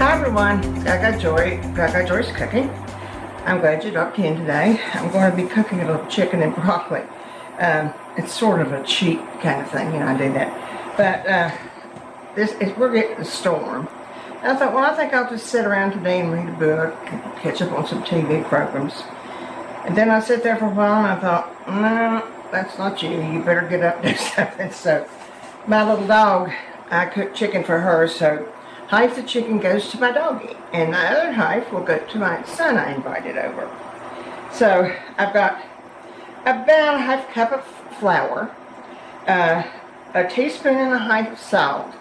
Hi everyone, Gagajoy's cooking. I'm glad you dropped in today. I'm going to be cooking a little chicken and broccoli. It's sort of a cheat kind of thing, I do that. But we're getting a storm. And I thought, well, I think I'll just sit around today and read a book, catch up on some TV programs. And then I sit there for a while and I thought, no, that's not you. You better get up and do something. So my little dog, I cooked chicken for her, so half the chicken goes to my doggie, and the other half will go to my son I invited over. So I've got about a half cup of flour, a teaspoon and a half of salt,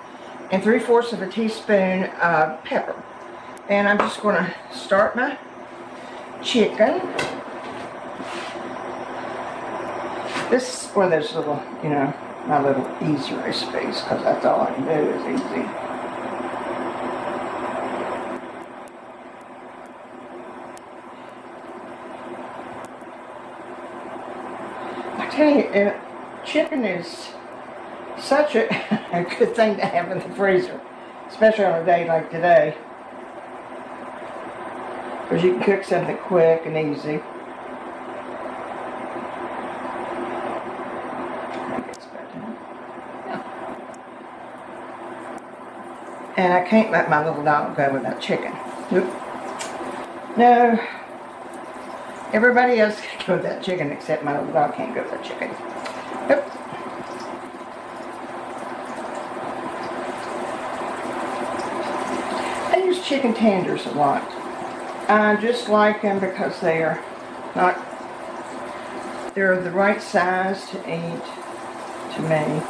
and 3/4 of a teaspoon of pepper. And I'm just going to start my chicken. This is one of those little, my little easy recipes, because that's all I can do is easy. I tell you, chicken is such a good thing to have in the freezer, especially on a day like today, because you can cook something quick and easy. And I can't let my little dog go without chicken. Nope. No. Everybody else can go without chicken except my little dog can't go without chicken. Nope. I use chicken tenders a lot. I just like them because they're the right size to eat to me.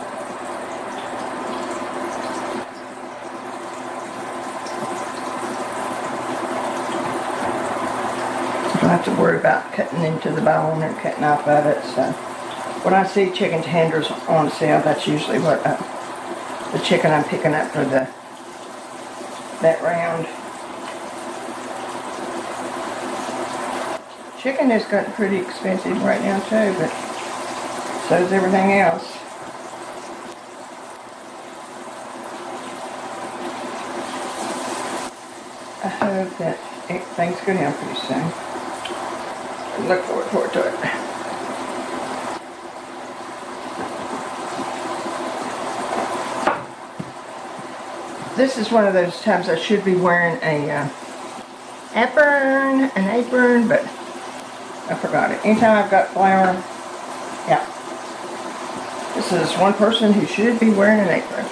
I don't have to worry about cutting into the bone or cutting off of it. So when I see chicken tenders on sale, that's usually what the chicken I'm picking up for that round. Chicken has gotten pretty expensive right now too, but so is everything else. I hope that things go down pretty soon. Look forward to it. This is one of those times I should be wearing an apron, but I forgot it. Anytime I've got flour, yeah. This is one person who should be wearing an apron.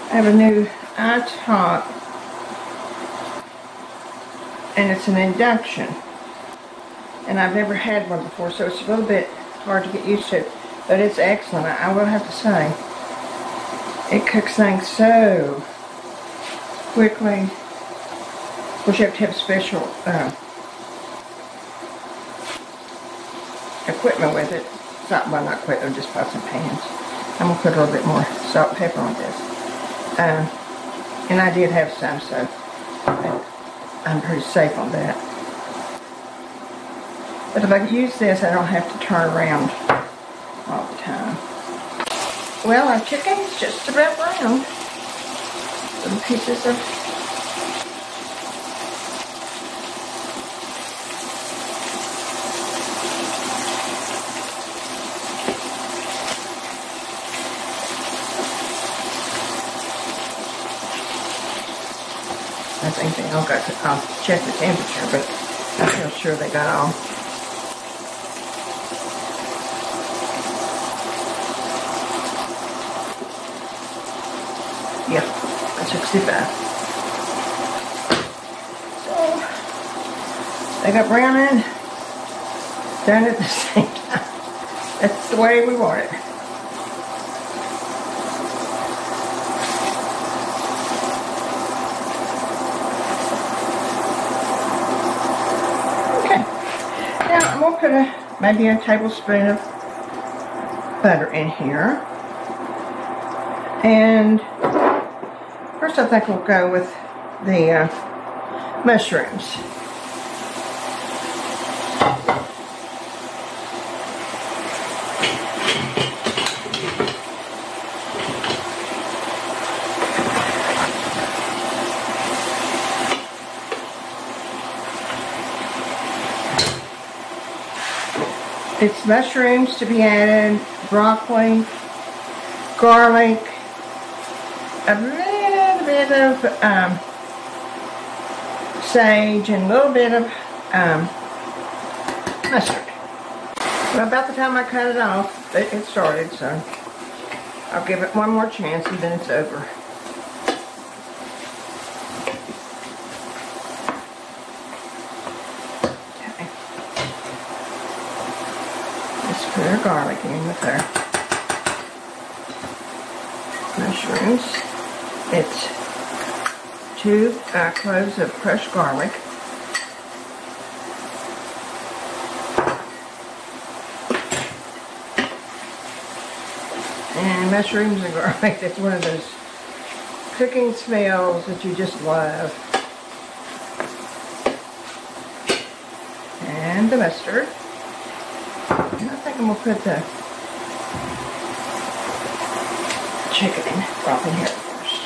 I have a new iTop, and it's an induction, and I've never had one before, so it's a little bit hard to get used to, but it's excellent. I will have to say, it cooks things so quickly. Of course, you have to have special equipment with it. It's not, well, not equipment, just pots and pans. I'm going to put a little bit more salt and pepper on this. And I did have some, so I'm pretty safe on that. But if I use this, I don't have to turn around all the time. Well, our chicken's just about brown. Little pieces of I think they all got to, I'll check the temperature, but I feel sure they got all. Yeah, 65. So, they got brown and done at the same time. That's the way we want it. I'm going to put maybe a tablespoon of butter in here. And first I think we'll go with the mushrooms. It's mushrooms to be added, broccoli, garlic, a little bit of sage, and a little bit of mustard. Well, about the time I cut it off, it started, so I'll give it one more chance and then it's over. Okay. Just put our garlic in with our mushrooms. It's 2 cloves of crushed garlic. And mushrooms and garlic, that's one of those cooking smells that you just love. And the mustard. And I think I'm going to put the chicken in, broth in here first.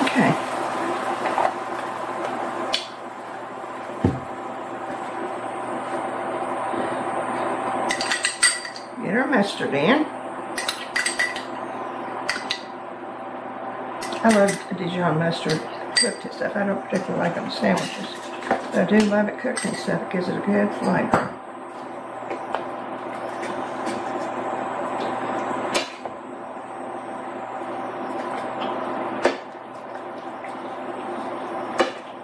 Okay. Get our mustard in. I love Dijon mustard cooked and stuff. I don't particularly like it on sandwiches, but I do love it cooked and stuff. It gives it a good flavor.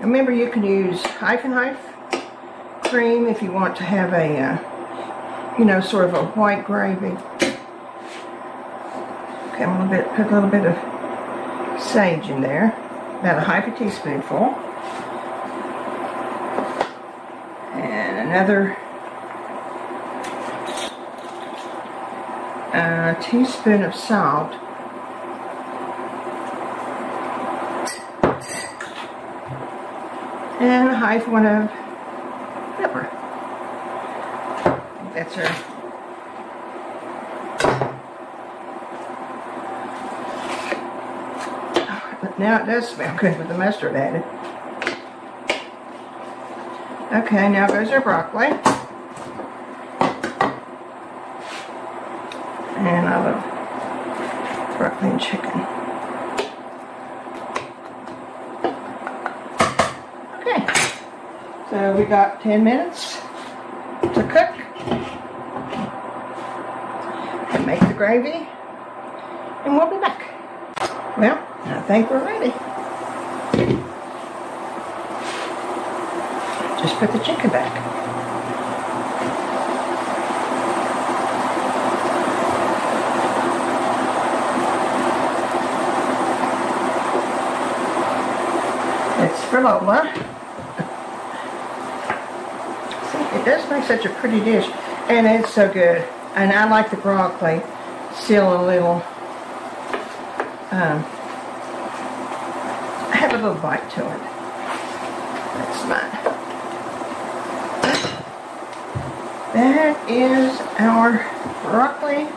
Remember, you can use half and half cream if you want to have a, you know, sort of a white gravy. Okay, I'm going to put a little bit of sage in there, about a half a teaspoonful, and another teaspoon of salt. And a half one of pepper. That's her. But now it does smell good with the mustard added. Okay, now goes our broccoli. And I love broccoli and chicken. So we got 10 minutes to cook and make the gravy, and we'll be back. Well, I think we're ready. Just put the chicken back. It's for Lola. It does make such a pretty dish, and it's so good. And I like the broccoli still a little, have a little bite to it. That's mine. That is our broccoli.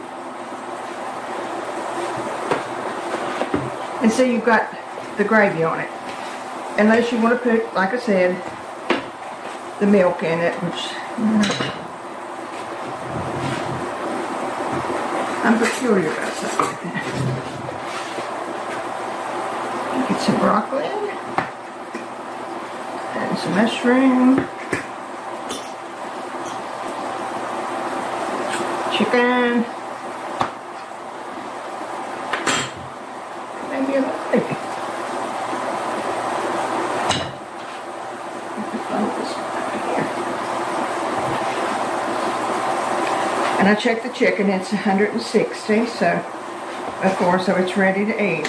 And so you've got the gravy on it. Unless you want to put, like I said, the milk in it, which I'm peculiar about something like that. Get some broccoli and some mushroom, chicken, maybe a little gravy. And I checked the chicken, it's 160, so it's ready to eat.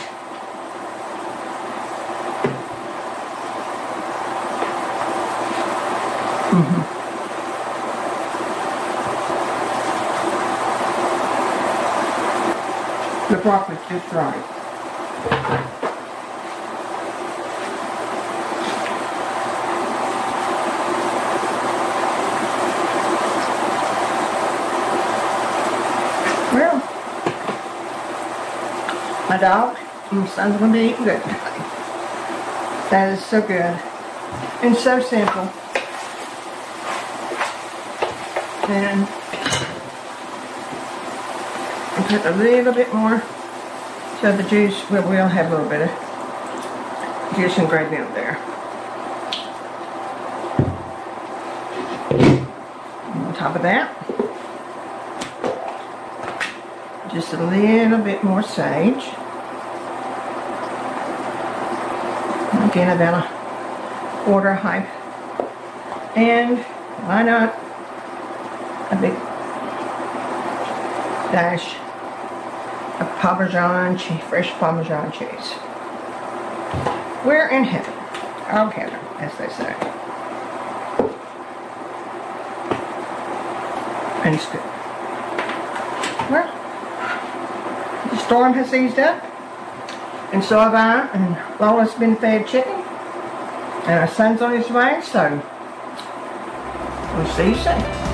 The broccoli's just right. Well, my dog and my son's going to be eating good. That is so good and so simple. And I'll put a little bit more so the juice will have a little bit of juice and gravy up there. On top of that, just a little bit more sage. Again, about a quarter high. And why not a big dash of Parmesan cheese, fresh Parmesan cheese. We're in heaven. Oh, heaven, as they say. And it's good. Well, the storm has eased up, and so have I, and Laura's been fed chicken, and our son's on his way, so we'll see you soon.